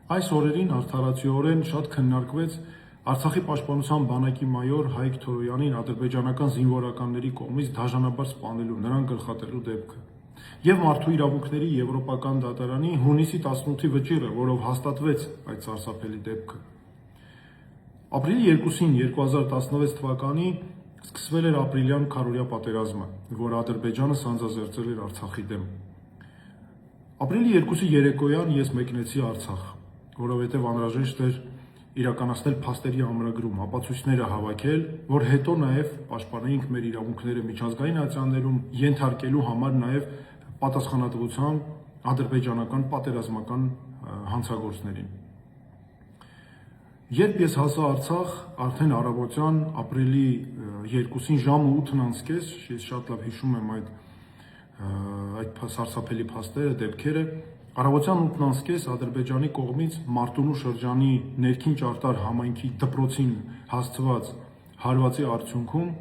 Այս օրերին արդարացիորեն շատ քննարկվեց Արցախի պաշտպանության բանակի մայոր Հայկ Թորոյանին ադրբեջանական զինվորականների կողմից դաժանաբար սպանելու, նրան գլխատելու դեպքը եւ Մարդու իրավունքների Եվրոպական դատարանի հունիսի 18-ի վճիռը, որով հաստատվեց այդ սարսափելի դեպքը։ Ապրիլի 2-ին 2016 թվականի սկսվել էր ապրիլյան քարորյա պատերազմը, որ Ադրբեջանը սանձազերծել էր Արցախի դեմ։ Ապրիլի 2-ի երեկոյան ես մեկնեցի Արցախ, որովհետև անհրաժեշտ էր իրականացնել փաստերի ամրագրում, ապացույցները հավաքել, որ հետո նաև պաշտպանեինք մեր իրավունքները միջազգային ատյաններում, ենթարկելու համար նաև պատասխանատվության ադրբեջանական պատերազմական հանցագործներին։ Երբ ես հասա Արցախ, արդեն առավոտյան ապրիլի 2-ին ժամը 8-ն անցկեց, ես շատ լավ հիշում եմ այդ սարսափելի փաստերը, դեպքերը, առավոտյան 8-ն անցկեց Ադրբեջանի կողմից Մարտունու շրջանի ներքին ճարտար համայնքի դպրոցին հասցված հարվածի արդյունքում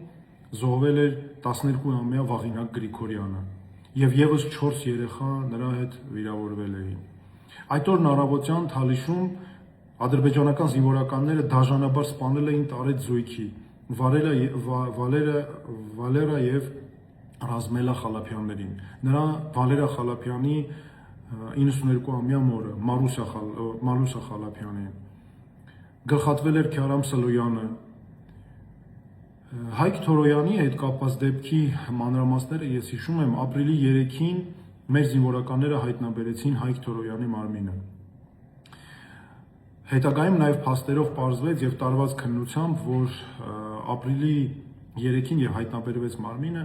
զոհվել էր 12-ամյա Վաղինակ Գրիգորյանը եւ եւս 4 երեխա նրա հետ վիրավորվել էին։ Այդ օրն առավոտյան Թալիշում ադրբեջանական զինվորականները դաժանաբար սպանել էին Տարետ Զույգի, Վալերա եւ Ռազմելա Խալափյաններին։ Նրա Վալերա Խալափյանի 92-ամյա մորը Մարուսա Խալափյանին։ Գլխատվել էր Քյարամ Սլոյանը։ Հայկ Թորոյանի հետ կապված դեպքի մանրամասները ես հիշում եմ ապրիլի 3-ին մեր զինվորականները հայտնաբերեցին Հայկ Թորոյանի մարմինը։ Հետագայում նաև փաստերով պարզվեց եւ տարված քննությամբ, որ ապրիլի 3-ին եւ հայտնաբերվեց մարմինը,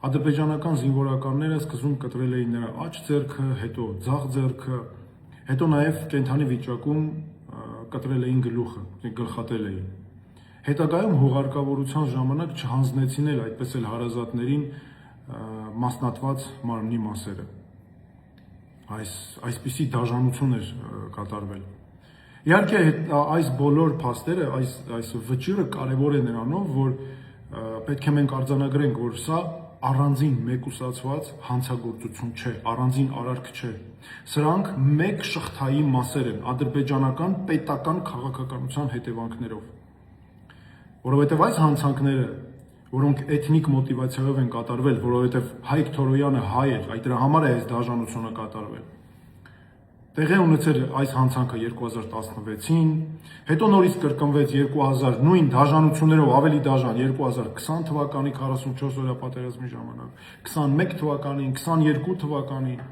ադրբեջանական զինվորականները սկզբում կտրել էին նրա աջ ձեռքը, հետո ձախ ձեռքը, հետո նաև կենթանի վիճակում կտրել էին գլուխը, գլխատել էին։ Հետագայում հուղարկավորության ժամանակ չհանձնեցին էլ այդպես էլ հարազատներին մասնատված մարմնի մասերը։ Այսպիսի դաժանություն էր կատարվել։ Իհարկե այս բոլոր փաստերը, այս վճիռը կարևոր է նրանով, որ պետք է մենք արձանագրենք, որ սա առանձին մեկուսացված հանցագործություն չէ, առանձին արարք չէ։ Սրանք մեկ շղթայի մասեր են ադրբեջանական պետական քաղաքականության հետևանքներով։ Որովհետև այս հանցանքները, որոնք էթնիկ մոտիվացիայով են կատարվել, որովհետև Հայկ Թորոյանը հայ էր, այդ դրա համար է այս դաժանությունը կատարվել։ Տեղի ունեցել այս հանցանքը 2016-ին, հետո նորից կրկնվեց 2000 նույն դաժանություններով ավելի դաժան 2020 թվականի 44-օրյա պատերազմի ժամանակ, 21 թվականին, 22 թվականին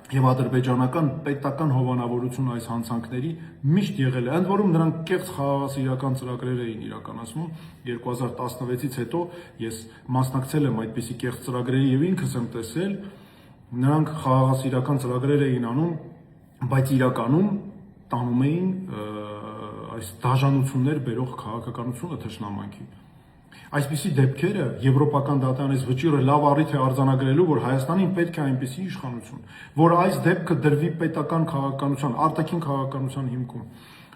եւ ադրբեջանական պետական հովանավորությունը այս հանցանքների միշտ եղել է, ընդ որում նրանք կեղծ խաղաղասիրական ծրագրեր էին իրականացնում 2016-ից հետո ես մասնակցել եմ այդպիսի կեղծ ծրագրերի եւ ինքս եմ տեսել, նրանք խաղաղասիրական ծրագրեր էին անում, բայց իրականում տանում էին այս դաժանություններ բերող քաղաքականությունը թշնամանքի։ Այսպիսի դեպքերը Եվրոպական դատարանից վճիռը լավ առիթ է արձանագրելու, որ Հայաստանին պետք է այնպիսի իշխանություն, որ այս դեպքը դրվի պետական քաղաքականության, արտաքին քաղաքականության հիմքում։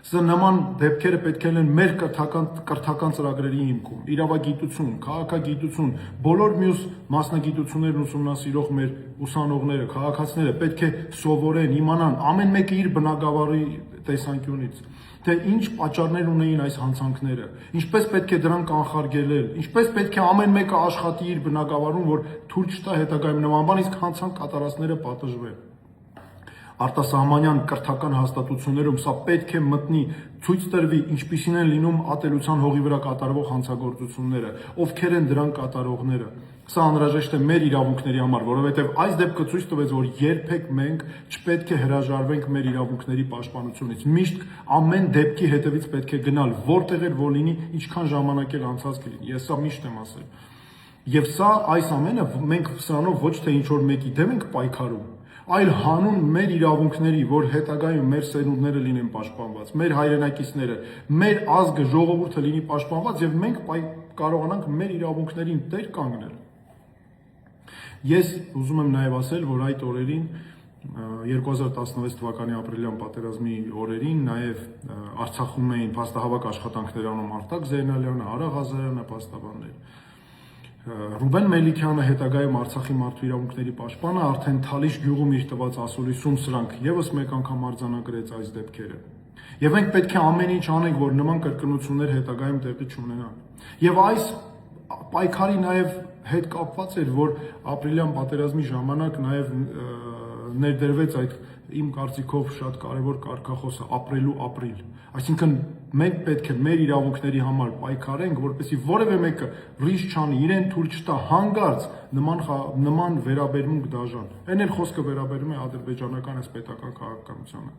Սա նման դեպքերը պետք է լինեն մեր կրթական ծրագրերի հիմքում, իրավագիտություն, քաղաքագիտություն, բոլոր մյուս մասնագիտություններն ուսումնասիրող մեր ուսանողները, քաղաքացիները պետք է սովորեն, իմանան, ամեն մեկը իր բնագավառի տեսանկյունից, թե ինչ պատճառներ ունեին այս հանցանքները, ինչպես պետք է դրանք կանխարգելել, ինչպես պետք է ամեն մեկը աշխատի իր բնագավառում, որ թույլ չտա հետագայում նման բան, իսկ հանցանք կատարածները պատժվեն։ Արտասահմանյան կրթական հաստատություններում սա պետք է մտնի, ցույց տրվի, ինչպիսին են լինում ատելության հողի վրա կատարվող հանցագործությունները, ովքեր են դրանք կատարողները։ Սա անհրաժեշտ է մեր իրավունքների համար, որովհետև այս դեպքը ցույց տվեց, որ երբեք մենք չպետք է հրաժարվենք մեր իրավունքների պաշտպանությունից։ Միշտ ամեն դեպքի հետևից պետք է գնալ, որտեղ էլ որ լինի, ինչքան ժամանակ էլ անցած կլինի։ Ես սա միշտ եմ ասել։ Եվ սա այս ամենը մենք սրանով ոչ թե ինչ որ մեկի դեմ ենք պայքարում, այլ հանուն մեր իրավունքների, որ հետագայում մեր սերունդները լինեն պաշտպանված, մեր հայրենակիցները, մեր ազգը, ժողովուրդը լինի պաշտպանված եւ մենք կարողանանք մեր իրավունքներին տեր կանգնել։ Ես ուզում եմ նաեւ ասել, որ այդ օրերին 2016 թվականի ապրիլյան պատերազմի օրերին նաեւ Արցախում էին փաստահավաք աշխատանքներ անում Արտակ Զեյնալյանը, Արա Ղազարյանը, փաստաբաններ։ Ռուբեն Մելիքյանը հետագայում Արցախի մարդու իրավունքների պաշտպանը արդեն Թալիշ գյուղում իր տված ասուլիսում սրանք եւս մեկ անգամ արձանագրեց այս դեպքերը։ Եվ մենք պետք է ամեն ինչ անենք, որ նման կրկնություններ հետագայում տեղի չունենան։ Եվ այս պայքարի նաեւ հետ կապված էր, որ ապրիլյան պատերազմի ժամանակ նաեւ ներդրվեց այդ իմ կարծիքով շատ կարևոր կարգախոսը ապրելու ապրիլ։ Այսինքն մենք պետք է մեր իրավունքների համար պայքարենք, որպեսզի որևէ մեկը ռիսկ չանի, իրեն թույլ չտա հանգարց նման վերաբերմունք դաժան։ Այն էլ խոսքը վերաբերում է ադրբեջանական այս պետական քաղաքականությանը։